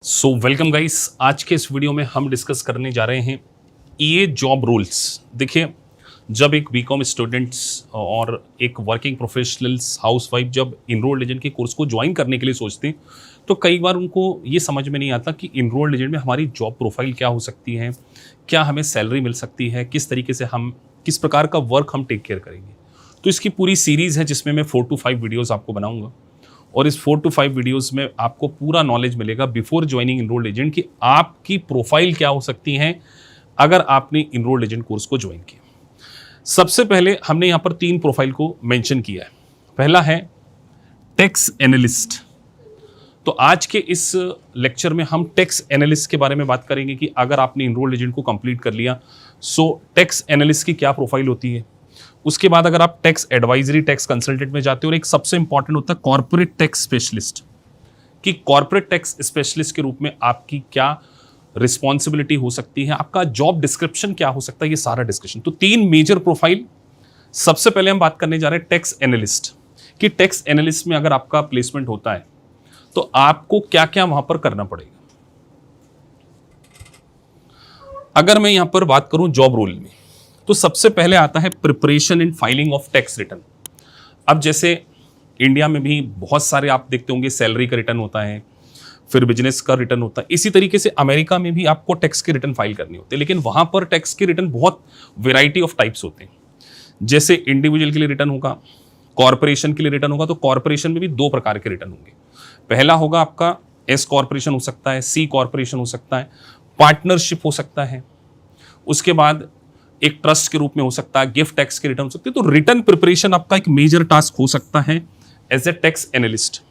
So welcome guys, आज के इस वीडियो में हम डिस्कस करने जा रहे हैं ईए जॉब रूल्स। देखिए, जब एक बीकॉम स्टूडेंट्स और एक वर्किंग प्रोफेशनल्स हाउसवाइफ जब इनरोल्ड एजेंट के कोर्स को ज्वाइन करने के लिए सोचते हैं तो कई बार उनको ये समझ में नहीं आता कि इनरोल्ड एजेंट में हमारी जॉब प्रोफाइल क्या हो सकती है, क्या हमें सैलरी मिल सकती है, किस तरीके से हम किस प्रकार का वर्क हम टेक केयर करेंगे। तो इसकी पूरी सीरीज़ है जिसमें मैं 4 to 5 वीडियोज़ आपको बनाऊँगा और इस 4 to 5 वीडियोस में आपको पूरा नॉलेज मिलेगा बिफोर ज्वाइनिंग इनरोल्ड एजेंट कि आपकी प्रोफाइल क्या हो सकती है अगर आपने इनरोल्ड एजेंट कोर्स को ज्वाइन किया। सबसे पहले हमने यहाँ पर 3 प्रोफाइल को मेंशन किया है। पहला है टैक्स एनालिस्ट। तो आज के इस लेक्चर में हम टैक्स एनालिस्ट के बारे में बात करेंगे कि अगर आपने इनरोल्ड एजेंट को कंप्लीट कर लिया सो टैक्स एनालिस्ट की क्या प्रोफाइल होती है। उसके बाद अगर आप टैक्स एडवाइजरी, टैक्स कंसल्टेंट में जाते हो और एक सबसे इंपॉर्टेंट होता है कॉर्पोरेट टैक्स स्पेशलिस्ट, कि कॉर्पोरेट टैक्स स्पेशलिस्ट के रूप में आपकी क्या रिस्पॉन्सिबिलिटी हो सकती है, आपका जॉब डिस्क्रिप्शन क्या हो सकता है, ये सारा डिस्कशन। तो 3 मेजर प्रोफाइल। सबसे पहले हम बात करने जा रहे हैं टैक्स एनालिस्ट, कि टैक्स एनालिस्ट में अगर आपका प्लेसमेंट होता है तो आपको क्या क्या वहां पर करना पड़ेगा। अगर मैं यहां पर बात करूं जॉब रोल में तो सबसे पहले आता है preparation and filing of tax return. अब जैसे इंडिया में भी बहुत सारे आप देखते होंगे सैलरी का रिटर्न होता है, फिर बिजनेस का रिटर्न होता है। इसी तरीके से अमेरिका में भी आपको टैक्स के रिटर्न फाइल करने होते हैं, लेकिन वहां पर टैक्स के रिटर्न बहुत वेराइटी ऑफ टाइप्स होते हैं। जैसे इंडिविजुअल के लिए रिटर्न होगा, कॉर्पोरेशन के लिए रिटर्न होगा। तो कॉर्पोरेशन में भी 2 प्रकार के रिटर्न होंगे। पहला होगा आपका एस कॉर्पोरेशन हो सकता है, सी कॉर्पोरेशन हो सकता है, पार्टनरशिप हो सकता है, उसके बाद एक ट्रस्ट के रूप में हो सकता है, गिफ्ट टैक्स के रिटर्न हो सकते हैं। तो रिटर्न प्रिपरेशन आपका एक मेजर टास्क हो सकता है एज ए टैक्स एनालिस्ट।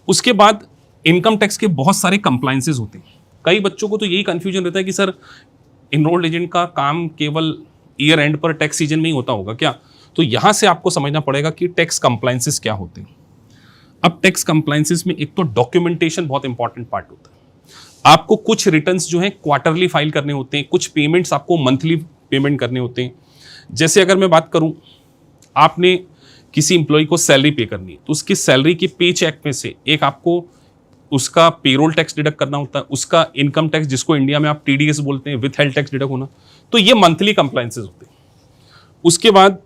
उसके बाद इनकम टैक्स के बहुत सारे कंप्लायंसेस होते हैं। कई बच्चों को तो यही कंफ्यूजन रहता है कि सर इनरोल्ड एजेंट का काम केवल ईयर एंड पर टैक्स सीजन में ही होता होगा क्या। तो यहां से आपको समझना पड़ेगा कि टैक्स कंप्लायंसेस क्या होते हैं। अब टैक्स कंप्लायंसेस में एक तो डॉक्यूमेंटेशन बहुत इंपॉर्टेंट पार्ट होता है। आपको कुछ रिटर्न्स जो है क्वार्टरली फाइल करने होते हैं, कुछ पेमेंट्स आपको मंथली पेमेंट करने होते हैं। जैसे अगर मैं बात करूं, आपने किसी इंप्लॉय को सैलरी पे करनी है तो उसकी सैलरी की पे चेक में से एक आपको उसका पेरोल टैक्स डिडक्ट करना होता है, उसका इनकम टैक्स जिसको इंडिया में आप टीडीएस बोलते हैं, विथ हेल्थ टैक्स डिडक्ट होना। तो ये मंथली कंप्लायंसेस होते हैं। उसके बाद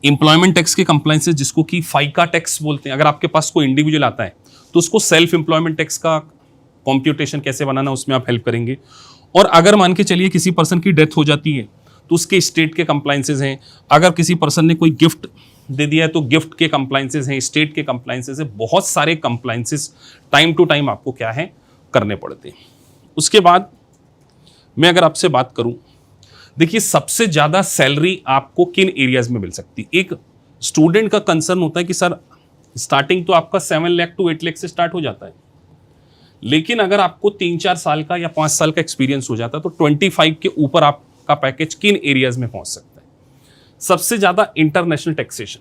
इंप्लॉयमेंट टैक्स के कंप्लायंसेस जिसको कि फाइका टैक्स बोलते हैं। अगर आपके पास कोई इंडिविजुअल आता है तो उसको सेल्फ एम्प्लॉयमेंट टैक्स का कॉम्प्यूटेशन कैसे बनाना उसमें आप हेल्प करेंगे। और अगर मान के चलिए किसी पर्सन की डेथ हो जाती है तो उसके स्टेट के कंप्लायंसेस हैं। अगर किसी पर्सन ने कोई गिफ्ट दे दिया है तो गिफ्ट के कंप्लायंसेस हैं, स्टेट के कंप्लायंसेस हैं। बहुत सारे कंप्लायंसेस टाइम टू टाइम आपको क्या है करने पड़ते हैं। उसके बाद मैं अगर आपसे बात करूं, देखिए सबसे ज्यादा सैलरी आपको किन एरियाज में मिल सकती है। एक स्टूडेंट का कंसर्न होता है कि सर स्टार्टिंग तो आपका 7 लाख to 8 लाख से स्टार्ट हो जाता है, लेकिन अगर आपको 3-4 साल का या 5 साल का एक्सपीरियंस हो जाता है तो 25 के ऊपर आपका पैकेज किन एरियाज में पहुंच सकता है। सबसे ज्यादा इंटरनेशनल टैक्सेशन।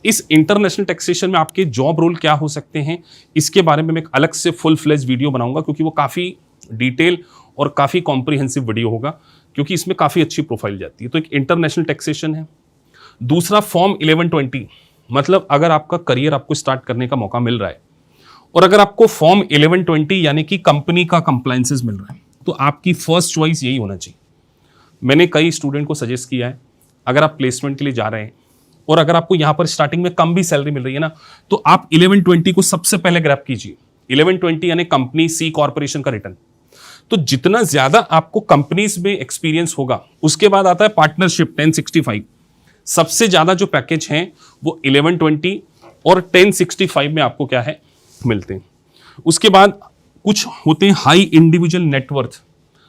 इस इंटरनेशनल टैक्सेशन में आपके जॉब रोल क्या हो सकते हैं, इसके बारे में मैं एक अलग से फुल फ्लेज वीडियो बनाऊंगा, क्योंकि वो काफी डिटेल और काफी कॉम्प्रिहेंसिव वीडियो होगा, क्योंकि इसमें काफी अच्छी प्रोफाइल जाती है। तो एक इंटरनेशनल टैक्सेशन है। दूसरा फॉर्म 1120, मतलब अगर आपका करियर आपको स्टार्ट करने का मौका मिल रहा है और अगर आपको फॉर्म 1120 यानी कि कंपनी का कंप्लायंसेस मिल रहा है तो आपकी फर्स्ट चॉइस यही होना चाहिए। मैंने कई स्टूडेंट को सजेस्ट किया है, अगर आप प्लेसमेंट के लिए जा रहे हैं और अगर आपको यहां पर स्टार्टिंग में कम भी सैलरी मिल रही है ना, तो आप 1120 को सबसे पहले ग्रैब कीजिए। 1120 यानी कंपनी सी कॉर्पोरेशन का रिटर्न। तो जितना ज्यादा आपको कंपनीज में एक्सपीरियंस होगा, उसके बाद आता है पार्टनरशिप 1065। सबसे ज्यादा जो पैकेज हैं वो 1120 और 1065 में आपको क्या है मिलते हैं। उसके बाद कुछ होते हैं हाई इंडिविजुअल नेटवर्थ।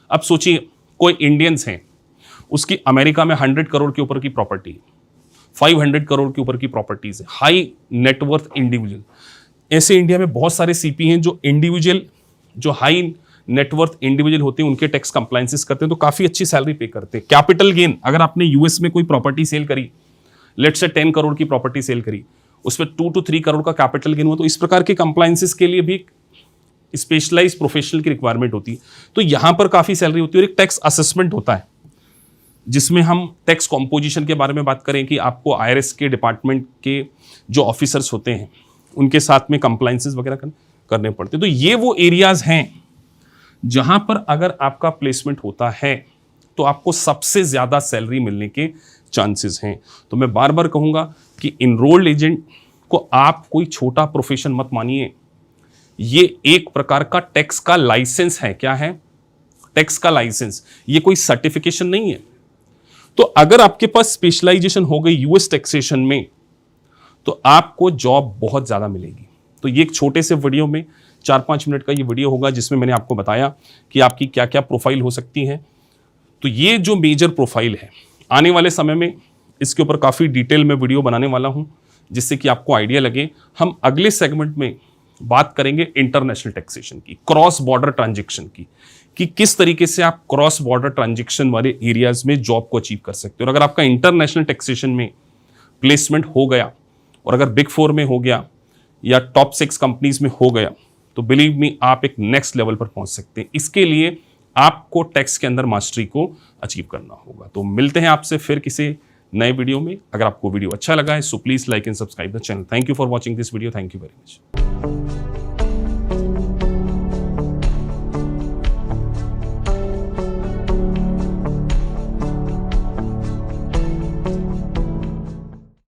अब सोचिए कोई इंडियंस हैं, उसकी अमेरिका में 100 करोड़ के ऊपर की प्रॉपर्टी, 500 करोड़ के ऊपर की प्रॉपर्टीज है, हाई नेटवर्थ इंडिविजुअल। ऐसे इंडिया में बहुत सारे सीपी हैं जो इंडिविजुअल, जो हाई नेटवर्थ इंडिविजुअल होते हैं, उनके टैक्स कंप्लायंसेस करते हैं तो काफी अच्छी सैलरी पे करते हैं। कैपिटल गेन, अगर आपने यूएस में कोई प्रॉपर्टी सेल करी, लेट्स से 10 करोड़ की प्रॉपर्टी सेल करी, उसमें 2 to 3 करोड़ का कैपिटल गेन हुआ, तो इस प्रकार के कंप्लायंसेस के लिए भी स्पेशलाइज प्रोफेशनल की रिक्वायरमेंट होती है। तो यहां पर काफी सैलरी होती है। और एक टैक्स असेसमेंट होता है जिसमें हम टैक्स कॉम्पोजिशन के बारे में बात करें कि आपको IRS के डिपार्टमेंट के जो ऑफिसर्स होते हैं उनके साथ में कंप्लाइंसेस वगैरह करने पड़ते हैं। तो ये वो एरियाज हैं जहां पर अगर आपका प्लेसमेंट होता है तो आपको सबसे ज़्यादा सैलरी मिलने के चांसेस हैं। तो मैं बार बार कहूँगा कि इनरोल्ड एजेंट को आप कोई छोटा प्रोफेशन मत मानिए, ये एक प्रकार का टैक्स का लाइसेंस है। क्या है? टैक्स का लाइसेंस, ये कोई सर्टिफिकेशन नहीं है। तो अगर आपके पास स्पेशलाइजेशन हो गई यूएस टैक्सेशन में तो आपको जॉब बहुत ज़्यादा मिलेगी। तो ये एक छोटे से वीडियो में 4-5 मिनट का ये वीडियो होगा जिसमें मैंने आपको बताया कि आपकी क्या क्या प्रोफाइल हो सकती है। तो ये जो मेजर प्रोफाइल है, आने वाले समय में इसके ऊपर काफ़ी डिटेल में वीडियो बनाने वाला हूँ जिससे कि आपको आइडिया लगे। हम अगले सेगमेंट में बात करेंगे इंटरनेशनल टैक्सेशन की, क्रॉस बॉर्डर ट्रांजैक्शन की, कि किस तरीके से आप क्रॉस बॉर्डर ट्रांजैक्शन वाले एरियाज में जॉब को अचीव कर सकते हो। और अगर आपका इंटरनेशनल टैक्सेशन में प्लेसमेंट हो गया और अगर बिग 4 में हो गया या टॉप 6 कंपनीज में हो गया तो बिलीव मी आप एक नेक्स्ट लेवल पर पहुंच सकते हैं। इसके लिए आपको टैक्स के अंदर मास्टरी को अचीव करना होगा। तो मिलते हैं आपसे फिर किसी नए वीडियो में। अगर आपको वीडियो अच्छा लगा है so please like and subscribe the channel. Thank you for watching this video. Thank you very much.